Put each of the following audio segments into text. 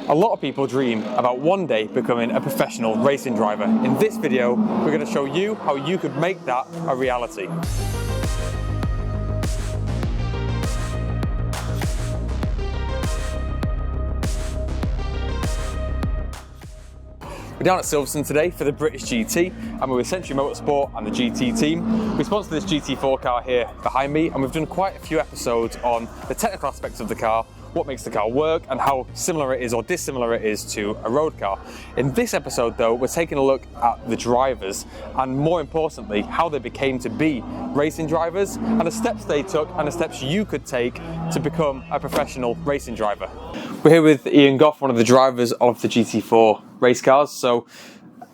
A lot of people dream about one day becoming a professional racing driver. In this video, we're going to show you how you could make that a reality. We're down at Silverstone today for the British GT, and we're with Century Motorsport and the GT team. We sponsor this GT4 car here behind me, and we've done quite a few episodes on the technical aspects of the car, what makes the car work, and how similar it is or dissimilar it is to a road car. In this episode though, we're taking a look at the drivers, and more importantly, how they became to be racing drivers, and the steps they took and the steps you could take to become a professional racing driver. We're here with Ian Goff, one of the drivers of the GT4 race cars. So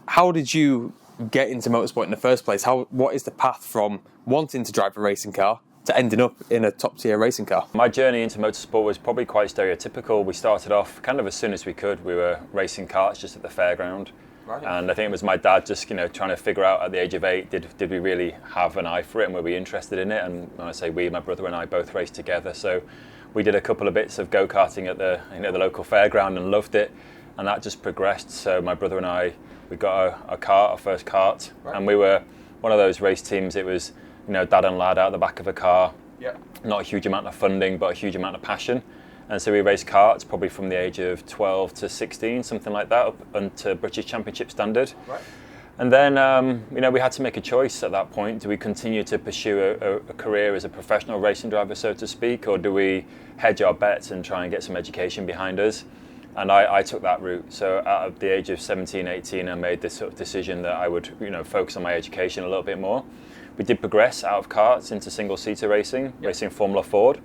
how did you get into motorsport in the first place? What is the path from wanting to drive a racing car to ending up in a top tier racing car? My journey into motorsport was probably quite stereotypical. We started off kind of as soon as we could. We were racing karts just at the fairground. Right. And I think it was my dad just trying to figure out at the age of 8, did we really have an eye for it and were we interested in it? And when I say we, my brother and I both raced together. So we did a couple of bits of go-karting at the local fairground and loved it. And that just progressed. So my brother and I, we got our first kart. Right. And we were one of those race teams. It was dad and lad out the back of a car. Yeah. Not a huge amount of funding, but a huge amount of passion. And so we raced karts probably from the age of 12 to 16, something like that, up onto British Championship standard. Right. And then, we had to make a choice at that point. Do we continue to pursue a career as a professional racing driver, so to speak, or do we hedge our bets and try and get some education behind us? And I took that route. So at the age of 17, 18, I made this sort of decision that I would, focus on my education a little bit more. We did progress out of karts into single-seater racing, racing Formula Ford.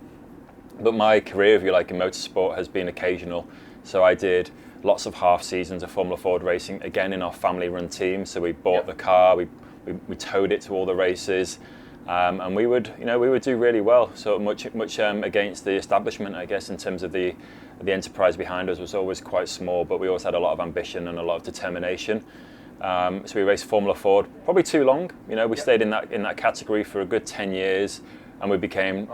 But my career, if you like, in motorsport has been occasional. So I did lots of half seasons of Formula Ford racing, again in our family-run team. So we bought the car, we towed it to all the races, and we would do really well. So much against the establishment, I guess, in terms of the enterprise behind us was always quite small, but we always had a lot of ambition and a lot of determination. So we raced Formula Ford probably too long. We stayed in that category for a good 10 years, and we became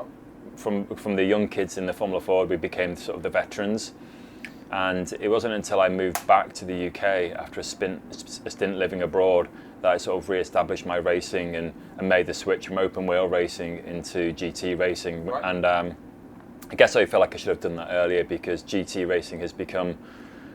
from the young kids in the Formula Ford, we became sort of the veterans. And it wasn't until I moved back to the UK after a stint living abroad that I sort of re-established my racing and made the switch from open wheel racing into GT racing. Right. And I guess I feel like I should have done that earlier, because GT racing has become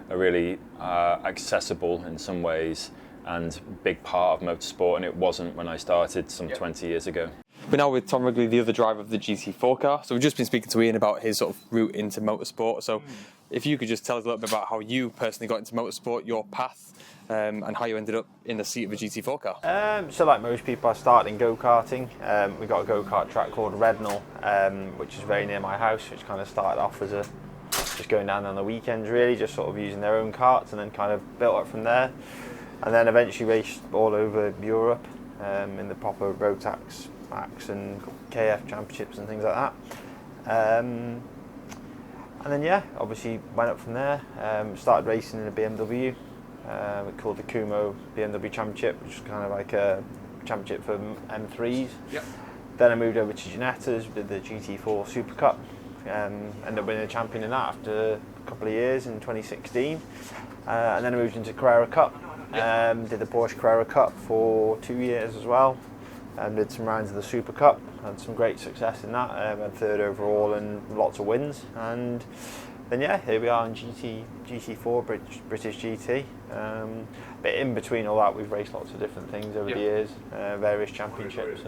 a really accessible in some ways and big part of motorsport, and it wasn't when I started some 20 years ago. We're now with Tom Wrigley, the other driver of the GT4 car. So we've just been speaking to Ian about his sort of route into motorsport. So if you could just tell us a little bit about how you personally got into motorsport, your path, and how you ended up in the seat of a GT4 car. So like most people, I started in go-karting. We got a go-kart track called Rednall, which is very near my house, which kind of started off as just going down on the weekends, really, just sort of using their own karts, and then kind of built up from there. And then eventually raced all over Europe in the proper Rotax, Max and KF championships and things like that. And then obviously went up from there, started racing in a BMW, called the Kumo BMW Championship, which is kind of like a championship for M3s. Yep. Then I moved over to Ginettas, did the GT4 Super Cup, ended up winning a champion in that after a couple of years in 2016. And then I moved into Carrera Cup, did the Porsche Carrera Cup for 2 years as well. Did some rounds of the Super Cup, had some great success in that, had third overall and lots of wins. And then here we are in GT4, British GT. But in between all that, we've raced lots of different things over the years, various championships.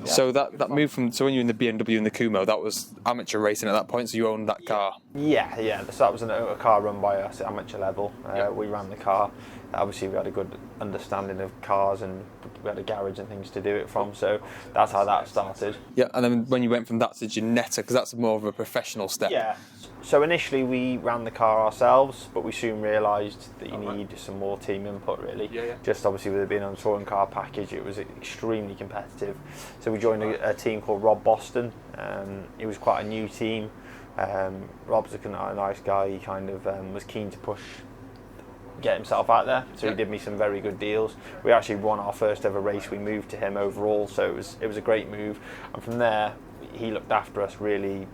So that move from, so when you were in the BMW and the Kumo, that was amateur racing at that point, so you owned that car? Yeah. So that was a car run by us at amateur level. We ran the car. Obviously we had a good understanding of cars and we had a garage and things to do it from, so that's how that started. Yeah, and then when you went from that to Ginetta, because that's more of a professional step. Yeah, so initially we ran the car ourselves, but we soon realised that you need some more team input, really. Yeah. Just obviously with it being on a touring car package, it was extremely competitive. So we joined a team called Rob Boston. It was quite a new team. Rob's a nice guy. He kind of was keen to get himself out there, so he did me some very good deals. We actually won our first ever race. We moved to him overall, so it was a great move. And from there, he looked after us really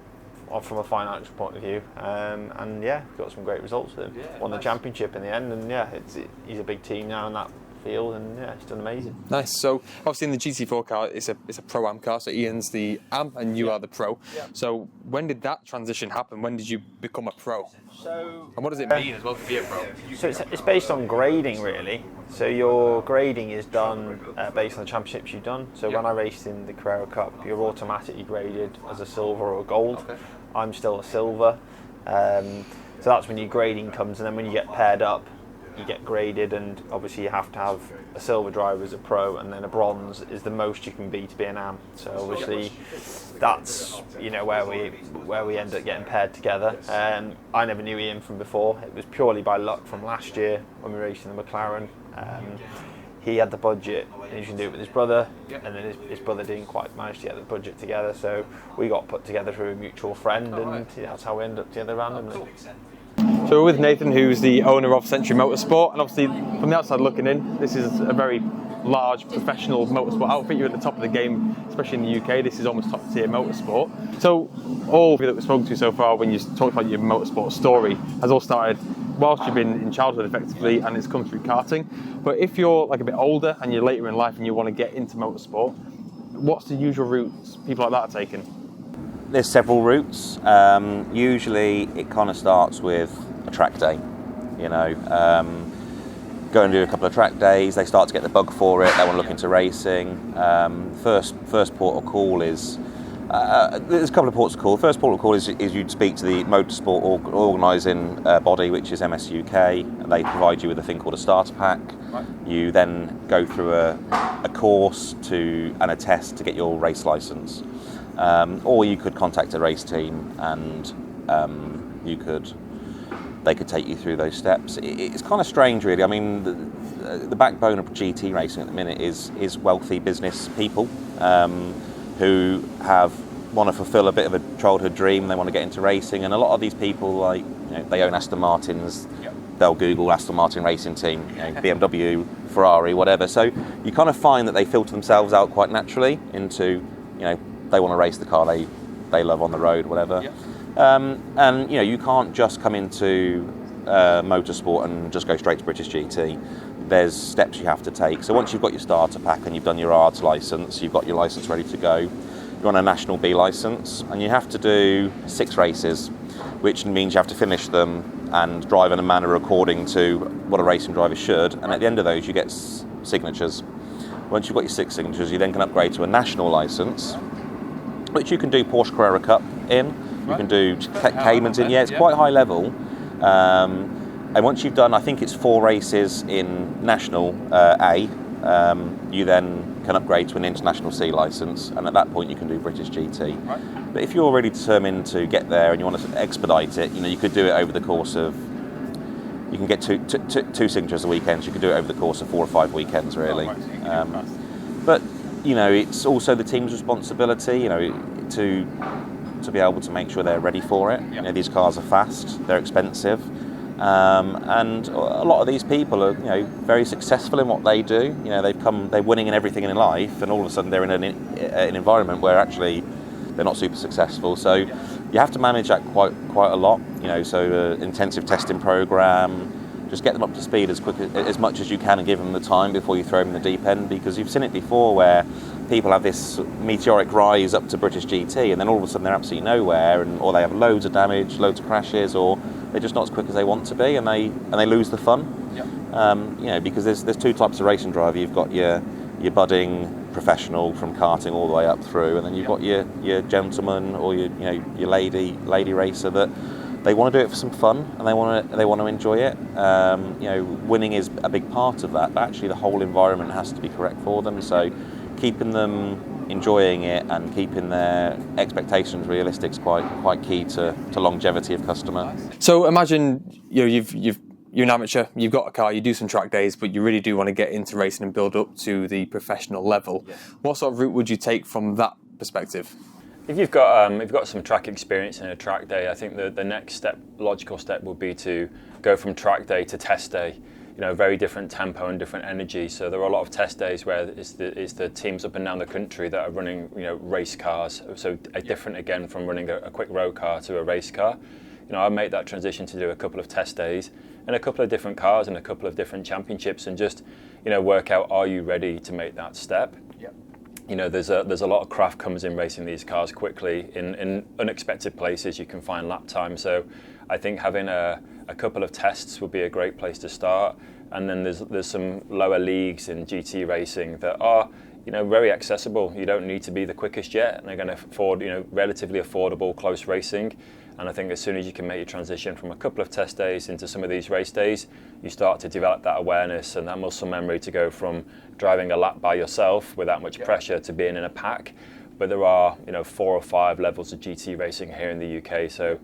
from a financial point of view, and yeah, got some great results with him. Yeah, Won the nice. championship in the end, and yeah, he's a big team now in that field, and yeah, he's done amazing. Nice. So obviously in the GT4 car, it's a Pro-Am car, so Ian's the Am and you are the Pro. So when did that transition happen? When did you become a Pro? So, And what does it mean as well to be a Pro? So it's based on grading, really. So your grading is done based on the championships you've done. So when I raced in the Carrera Cup, you're automatically graded as a silver or a gold. Okay. I'm still a silver. So that's when your grading comes, and then when you get paired up, you get graded, and obviously you have to have a silver driver as a pro, and then a bronze is the most you can be to be an Am. So obviously that's where we end up getting paired together. I never knew Ian from before. It was purely by luck from last year when we raced in the McLaren. He had the budget, and he was going to do it with his brother, and then his brother didn't quite manage to get the budget together, so we got put together through a mutual friend, and that's how we ended up together randomly. So we're with Nathan, who's the owner of Century Motorsport, and obviously from the outside looking in, this is a very large professional motorsport outfit. You're at the top of the game, especially in the UK. This is almost top tier motorsport. So all of you that we've spoken to so far, when you talked about your motorsport story, has all started whilst you've been in childhood effectively, and it's come through karting. But if you're like a bit older and you're later in life and you want to get into motorsport, what's the usual routes people like that are taking? There's several routes. Usually it kind of starts with a track day, go and do a couple of track days. They start to get the bug for it. They want to look into racing. First port of call is there's a couple of ports of call. First port of call is you'd speak to the motorsport organising body, which is MSUK. They provide you with a thing called a starter pack. Right. You then go through a course and a test to get your race licence. Or you could contact a race team, and they could take you through those steps. It's kind of strange, really. I mean, the backbone of GT racing at the minute is wealthy business people who want to fulfil a bit of a childhood dream. They want to get into racing, and a lot of these people, they own Aston Martins. Yep. They'll Google Aston Martin racing team, BMW, Ferrari, whatever. So you kind of find that they filter themselves out quite naturally into, they want to race the car they love on the road, whatever. Yep. And you can't just come into motorsport and just go straight to British GT. There's steps you have to take. So once you've got your starter pack and you've done your ARDS licence, you've got your licence ready to go, you're on a National B licence, and you have to do 6 races, which means you have to finish them and drive in a manner according to what a racing driver should. And at the end of those, you get signatures. Once you've got your 6 signatures, you then can upgrade to a national licence, which you can do Porsche Carrera Cup in. You can do Caymans in. Yeah, it's quite high level. And once you've done, I think it's 4 races in National A, you then can upgrade to an International C licence, and at that point you can do British GT. Right. But if you're really determined to get there and you want to expedite it, you could do it over the course of, you can get two signatures a weekend, so you could do it over the course of 4 or 5 weekends, really. But, it's also the team's responsibility, to be able to make sure they're ready for it. Yep. These cars are fast, they're expensive, and a lot of these people are, very successful in what they do. They're winning in everything in life, and all of a sudden they're in an environment where actually they're not super successful. So you have to manage that quite a lot. So intensive testing program. Just get them up to speed as much as you can, and give them the time before you throw them in the deep end, because you've seen it before where people have this meteoric rise up to British GT, and then all of a sudden they're absolutely nowhere, or they have loads of damage, loads of crashes, or they're just not as quick as they want to be, and they lose the fun. Yep. Because there's 2 types of racing driver. You've got your budding professional from karting all the way up through, and then you've got your gentleman or your lady racer that they want to do it for some fun, and they want to enjoy it. Winning is a big part of that, but actually the whole environment has to be correct for them. So keeping them enjoying it and keeping their expectations realistic is quite key to longevity of customer. So imagine you're an amateur, you've got a car, you do some track days, but you really do want to get into racing and build up to the professional level. Yeah. What sort of route would you take from that perspective? If you've got some track experience in a track day, I think the next logical step would be to go from track day to test day. very different tempo and different energy. So there are a lot of test days where it's the teams up and down the country that are running, race cars. So different again from running a quick road car to a race car. I made that transition to do a couple of test days in a couple of different cars and a couple of different championships, and just, work out, are you ready to make that step? Yep. There's a lot of craft comes in racing these cars quickly. In unexpected places you can find lap time. So I think having a couple of tests would be a great place to start. And then there's some lower leagues in GT racing that are very accessible. You don't need to be the quickest yet, and they're going to afford relatively affordable close racing. And I think as soon as you can make your transition from a couple of test days into some of these race days, you start to develop that awareness and that muscle memory to go from driving a lap by yourself without much pressure to being in a pack. But there are 4 or 5 levels of GT racing here in the UK. So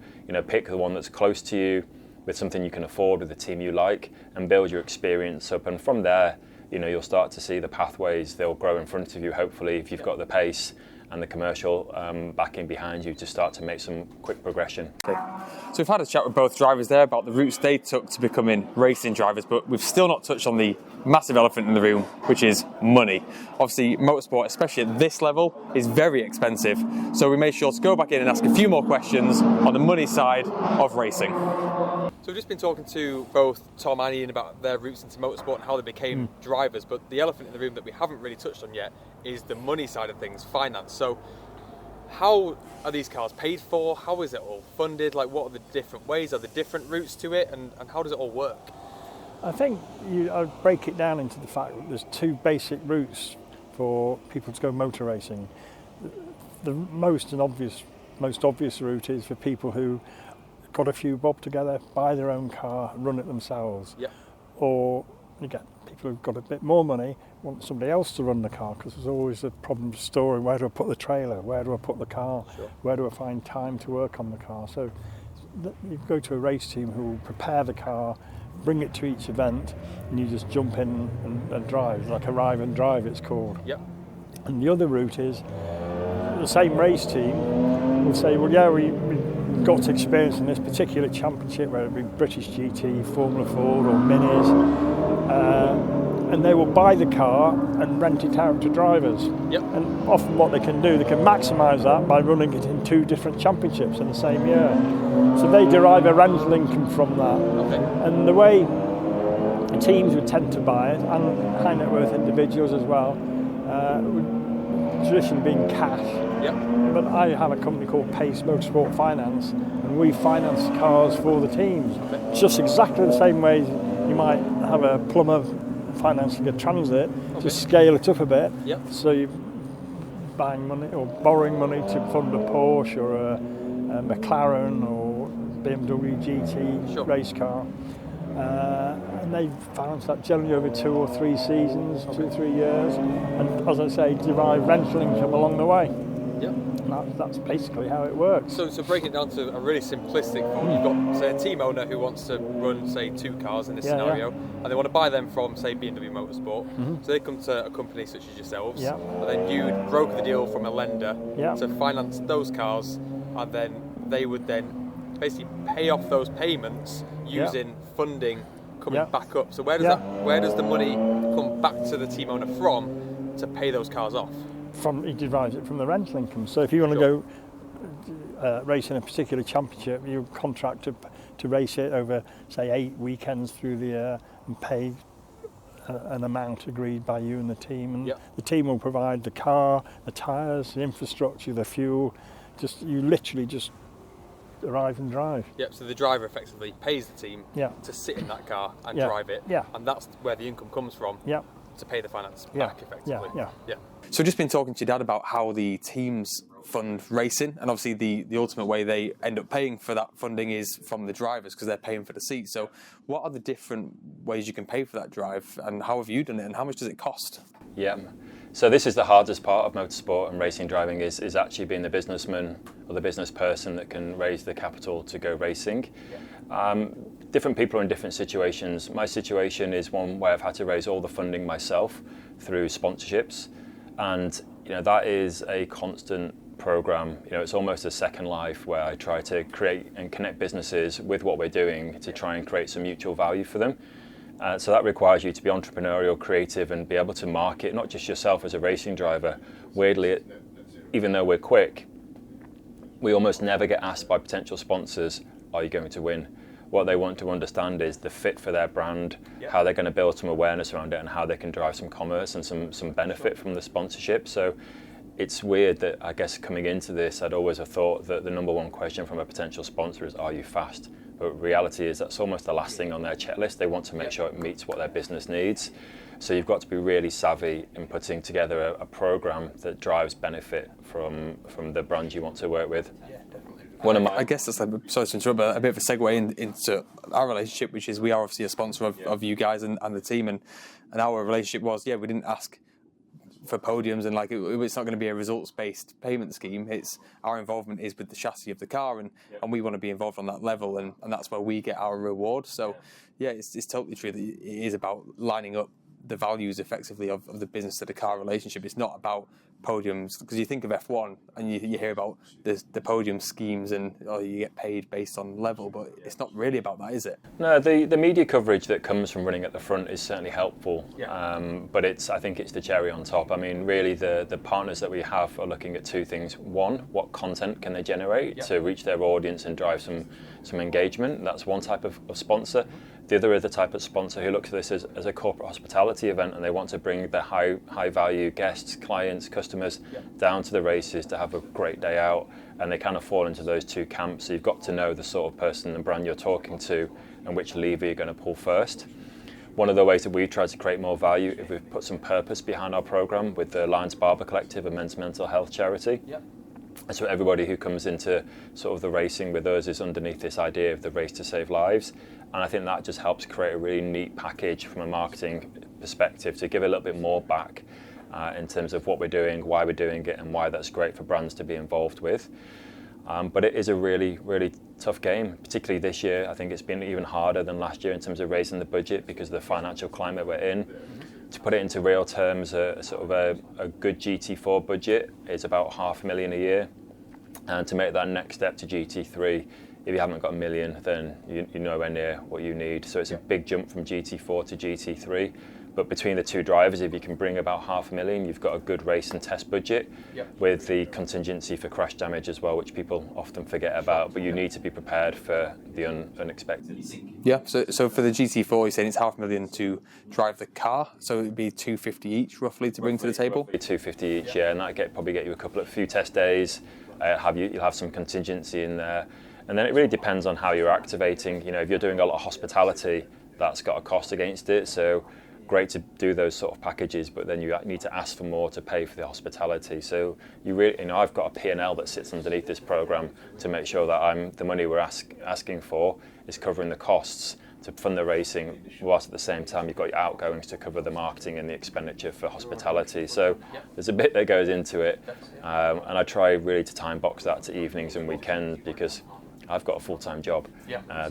pick the one that's close to you, with something you can afford, with a team you like, and build your experience up. And from there, you'll start to see the pathways. They'll grow in front of you, hopefully, if you've got the pace and the commercial backing behind you to start to make some quick progression. Okay. So we've had a chat with both drivers there about the routes they took to becoming racing drivers, but we've still not touched on the massive elephant in the room, which is money. Obviously, motorsport, especially at this level, is very expensive. So we made sure to go back in and ask a few more questions on the money side of racing. So we've just been talking to both Tom and Ian about their routes into motorsport and how they became drivers, but the elephant in the room that we haven't really touched on yet is the money side of things, finance. So how are these cars paid for? How is it all funded? Like, what are the different ways? Are there different routes to it? And how does it all work? I think I'd break it down into the fact that there's 2 basic routes for people to go motor racing. The most obvious route is for people who got a few bob together, buy their own car, run it themselves. Yep. Or you get people who've got a bit more money, want somebody else to run the car, because there's always a problem storing, where do I put the trailer, where do I put the car, where do I find time to work on the car. So you go to a race team who will prepare the car, bring it to each event, and you just jump in and drive. It's like arrive and drive, it's called. Yep. And the other route is the same race team will say, well, yeah, we've got experience in this particular championship, whether it be British GT, Formula Ford or Minis, and they will buy the car and rent it out to drivers. Yep. And often what they can do, they can maximise that by running it in 2 different championships in the same year. So they derive a rental income from that. Okay. And the way teams would tend to buy it, and high net worth individuals as well, would traditionally be in cash. Yep. But I have a company called Pace Motorsport Finance, and we finance cars for the teams. Okay. Just exactly the same way you might have a plumber financing a Transit, just scale it up a bit. Yep. So you're buying money or borrowing money to fund a Porsche or a McLaren or BMW GT race car. And they finance that generally over 2 or 3 seasons, 2 or 3 years, and as I say, derive rental income along the way. Yep. And that's basically how it works. So breaking it down to a really simplistic form, you've got, say, a team owner who wants to run, say, 2 cars in this scenario, and they want to buy them from, say, BMW Motorsport. So they come to a company such as yourselves, and then you'd broker the deal from a lender to finance those cars, and then they would then basically pay off those payments using funding coming back up. So where does the money come back to the team owner from to pay those cars off? He derives it from the rental income. So if you want to go race in a particular championship, you contract to race it over, say, 8 weekends through the year and pay an amount agreed by you and the team. And the team will provide the car, the tyres, the infrastructure, the fuel. You literally just arrive and drive. Yep, so the driver effectively pays the team to sit in that car and drive it. And that's where the income comes from to pay the finance back effectively. Yeah. So just been talking to your dad about how the teams fund racing, and obviously the ultimate way they end up paying for that funding is from the drivers, because they're paying for the seat. So what are the different ways you can pay for that drive, and how have you done it, and how much does it cost? Yeah. So this is the hardest part of motorsport and racing driving is actually being the businessman or the business person that can raise the capital to go racing. Different people are in different situations. My situation is one where I've had to raise all the funding myself through sponsorships, and that is a constant program. It's almost a second life where I try to create and connect businesses with what we're doing to try and create some mutual value for them. So that requires you to be entrepreneurial, creative, and be able to market not just yourself as a racing driver. Weirdly, even though we're quick, we almost never get asked by potential sponsors, are you going to win? What they want to understand is the fit for their brand, how they're going to build some awareness around it, and how they can drive some commerce and some benefit from the sponsorship. So it's weird that, I guess, coming into this, I'd always have thought that the number one question from a potential sponsor is, are you fast? But reality is that's almost the last thing on their checklist. They want to make sure it meets what their business needs. So you've got to be really savvy in putting together a program that drives benefit from the brand you want to work with. I guess that's sorry to interrupt, but a bit of a segue into our relationship, which is we are obviously a sponsor of you guys and the team, and our relationship was, we didn't ask for podiums, and it's not going to be a results-based payment scheme. It's our involvement is with the chassis of the car, and we want to be involved on that level, and that's where we get our reward. So it's totally true that it is about lining up the values effectively of the business to the car relationship. It's not about podiums, because you think of F1 and you hear about the podium schemes and you get paid based on level, but it's not really about that, is it? No, the media coverage that comes from running at the front is certainly helpful, but I think it's the cherry on top. I mean, really the partners that we have are looking at two things. One, what content can they generate to reach their audience and drive some engagement? That's one type of sponsor. The other is the type of sponsor who looks at this as a corporate hospitality event, and they want to bring their high value guests, clients, customers down to the races to have a great day out, and they kind of fall into those two camps. So you've got to know the sort of person and brand you're talking to and which lever you're going to pull first. One of the ways that we've tried to create more value is we've put some purpose behind our program with the Lyons Barber Collective, a men's mental health charity. So everybody who comes into sort of the racing with us is underneath this idea of the race to save lives. And I think that just helps create a really neat package from a marketing perspective to give a little bit more back in terms of what we're doing, why we're doing it, and why that's great for brands to be involved with. But it is a really, really tough game, particularly this year. I think it's been even harder than last year in terms of raising the budget because of the financial climate we're in. To put it into real terms, a good GT4 budget is about $500,000 a year. And to make that next step to GT3, if you haven't got $1 million, then you're nowhere near what you need. So it's a big jump from GT4 to GT3. But between the two drivers, if you can bring about $500,000, you've got a good race and test budget with the contingency for crash damage as well, which people often forget about. But you need to be prepared for the unexpected. Yeah, so for the GT4, you're saying it's $500,000 to drive the car, so it'd be $250 each roughly to bring to the table? $250 each, and that probably get you a few test days. You'll have some contingency in there. And then it really depends on how you're activating. You know, if you're doing a lot of hospitality, that's got a cost against it. So great to do those sort of packages, but then you need to ask for more to pay for the hospitality. So I've got a P&L that sits underneath this program to make sure that the money we're asking for is covering the costs to fund the racing, whilst at the same time you've got your outgoings to cover the marketing and the expenditure for hospitality. So there's a bit that goes into it, and I try really to time box that to evenings and weekends because I've got a full-time job.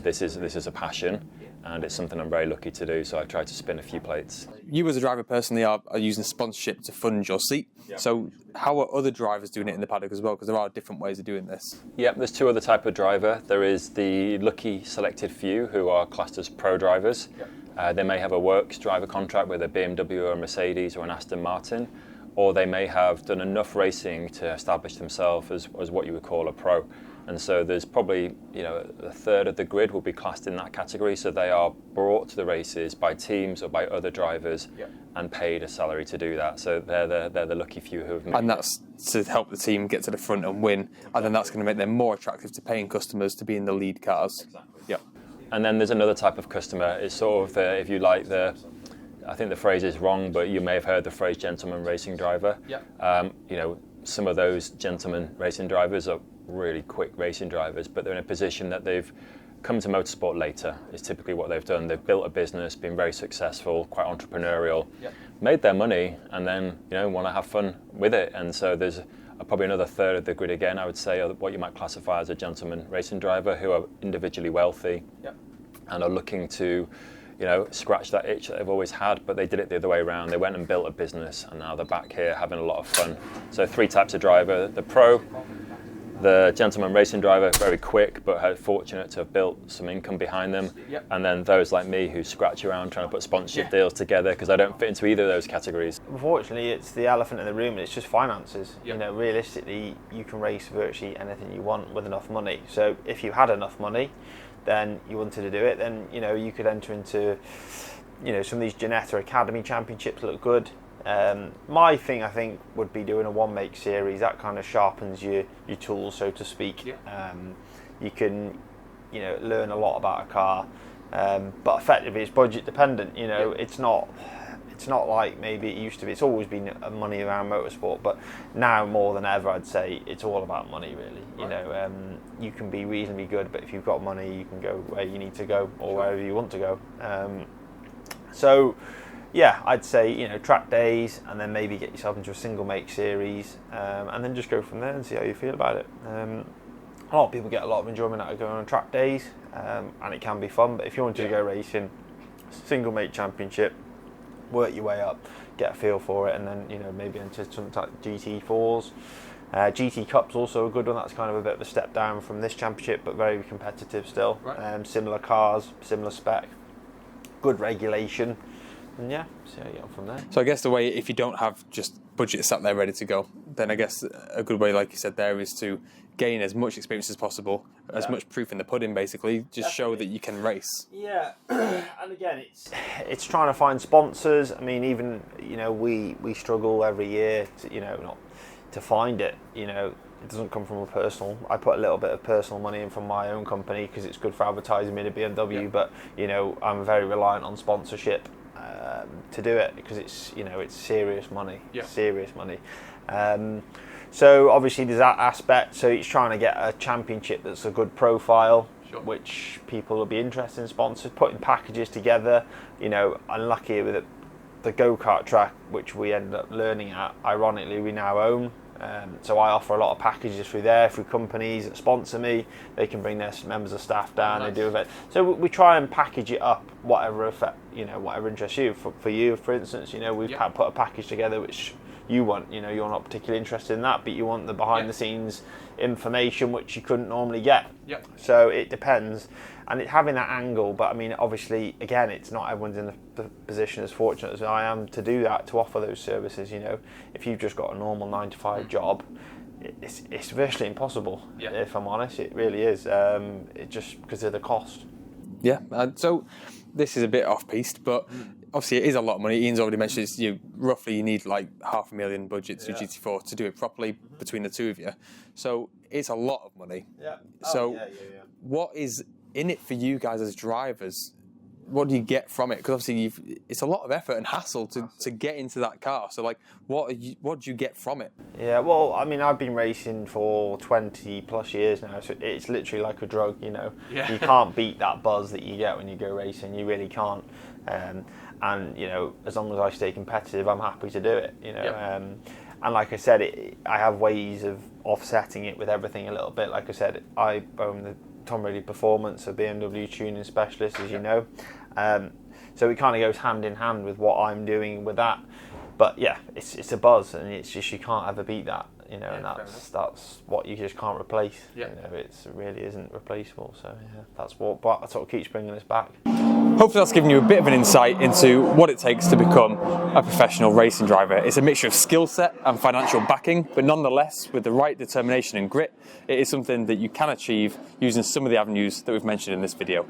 This is a passion, and it's something I'm very lucky to do, so I try to spin a few plates. You as a driver personally are using sponsorship to fund your seat. So how are other drivers doing it in the paddock as well? Because there are different ways of doing this. There's two other type of driver. There is the lucky selected few who are classed as pro drivers. They may have a works driver contract with a BMW or a Mercedes or an Aston Martin, or they may have done enough racing to establish themselves as what you would call a pro. And so there's probably, a third of the grid will be classed in that category. So they are brought to the races by teams or by other drivers and paid a salary to do that. So they're the lucky few who have made And that's to help the team get to the front and win. And then that's going to make them more attractive to paying customers to be in the lead cars. Exactly. Yeah. And then there's another type of customer. It's sort of if you like I think the phrase is wrong, but you may have heard the phrase gentleman racing driver. Some of those gentleman racing drivers are really quick racing drivers, but they're in a position that they've come to motorsport later, is typically what they've done. They've built a business, been very successful, quite entrepreneurial, made their money, and then want to have fun with it. And so there's probably another third of the grid again, I would say, are what you might classify as a gentleman racing driver who are individually wealthy and are looking to scratch that itch that they've always had, but they did it the other way around. They went and built a business, and now they're back here having a lot of fun. So three types of driver: the pro, the gentleman racing driver, very quick, but fortunate to have built some income behind them. Yep. And then those like me who scratch around trying to put sponsorship deals together, because I don't fit into either of those categories. Unfortunately, it's the elephant in the room. It's just finances. Yep. You know, realistically, you can race virtually anything you want with enough money. So if you had enough money, then you wanted to do it, then you know you could enter into, you know, some of these Ginetta Academy Championships look good. My thing, I think, would be doing a one-make series. That kind of sharpens your tools, so to speak. Yeah. You can, you know, learn a lot about a car, but effectively it's budget dependent. You know, it's not like maybe it used to be. It's always been money around motorsport, but now more than ever, I'd say it's all about money, really. You know, you can be reasonably good, but if you've got money, you can go where you need to go or wherever you want to go. So. Yeah, I'd say, you know, track days, and then maybe get yourself into a single make series, and then just go from there and see how you feel about it. A lot of people get a lot of enjoyment out of going on track days, and it can be fun. But if you want to go racing, single make championship, work your way up, get a feel for it, and then, you know, maybe into some type of GT4s. GT Cup's also a good one. That's kind of a bit of a step down from this championship, but very competitive still. Right. Similar cars, similar spec, good regulation. And yeah, see how you get on from there. So I guess the way, if you don't have just budget sat there ready to go, then I guess a good way, like you said there, is to gain as much experience as possible, as much proof in the pudding, basically. Just show that you can race. Yeah, and again, it's trying to find sponsors. I mean, even, you know, we struggle every year to, you know, not to find it. You know, it doesn't come from a personal. I put a little bit of personal money in from my own company because it's good for advertising me to BMW. But you know, I'm very reliant on sponsorship to do it, because it's, you know, it's serious money. Serious money. So obviously there's that aspect. So it's trying to get a championship that's a good profile, which people will be interested in, sponsors, putting packages together. You know, unlucky with the go-kart track, which we ended up learning at, ironically we now own. So I offer a lot of packages through there, through companies that sponsor me. They can bring their members of staff down. Nice. They do events. So we try and package it up, whatever effect, you know, whatever interests you. For you, for instance, you know, we've put a package together which you want. You know, you're not particularly interested in that, but you want the behind-the-scenes information which you couldn't normally get. So it depends, and it's having that angle. But I mean, obviously, again, it's not everyone's in the position as fortunate as I am to do that, to offer those services. You know, if you've just got a normal 9-to-5 job, it's virtually impossible. If I'm honest, it really is. It just because of the cost. Yeah. So this is a bit off-piste, but obviously it is a lot of money. Ian's already mentioned it's, roughly you need like $500,000 budget to do GT4 to do it properly between the two of you. So it's a lot of money. What is in it for you guys as drivers? What do you get from it? Because obviously it's a lot of effort and hassle to get into that car. So like, what do you get from it? Yeah, well, I mean, I've been racing for 20 plus years now, so it's literally like a drug. You know, you can't beat that buzz that you get when you go racing. You really can't. And you know, as long as I stay competitive, I'm happy to do it. You know, and like I said, I have ways of offsetting it with everything a little bit. Like I said, I own the Tom Ridley Performance, a BMW tuning specialist, as you know. So it kind of goes hand in hand with what I'm doing with that. But yeah, it's a buzz, and it's just, you can't ever beat that. You know, and that's what you just can't replace. You know, it really isn't replaceable. So yeah, that's what sort of keeps bringing us back. Hopefully that's given you a bit of an insight into what it takes to become a professional racing driver. It's a mixture of skill set and financial backing, but nonetheless, with the right determination and grit, it is something that you can achieve using some of the avenues that we've mentioned in this video.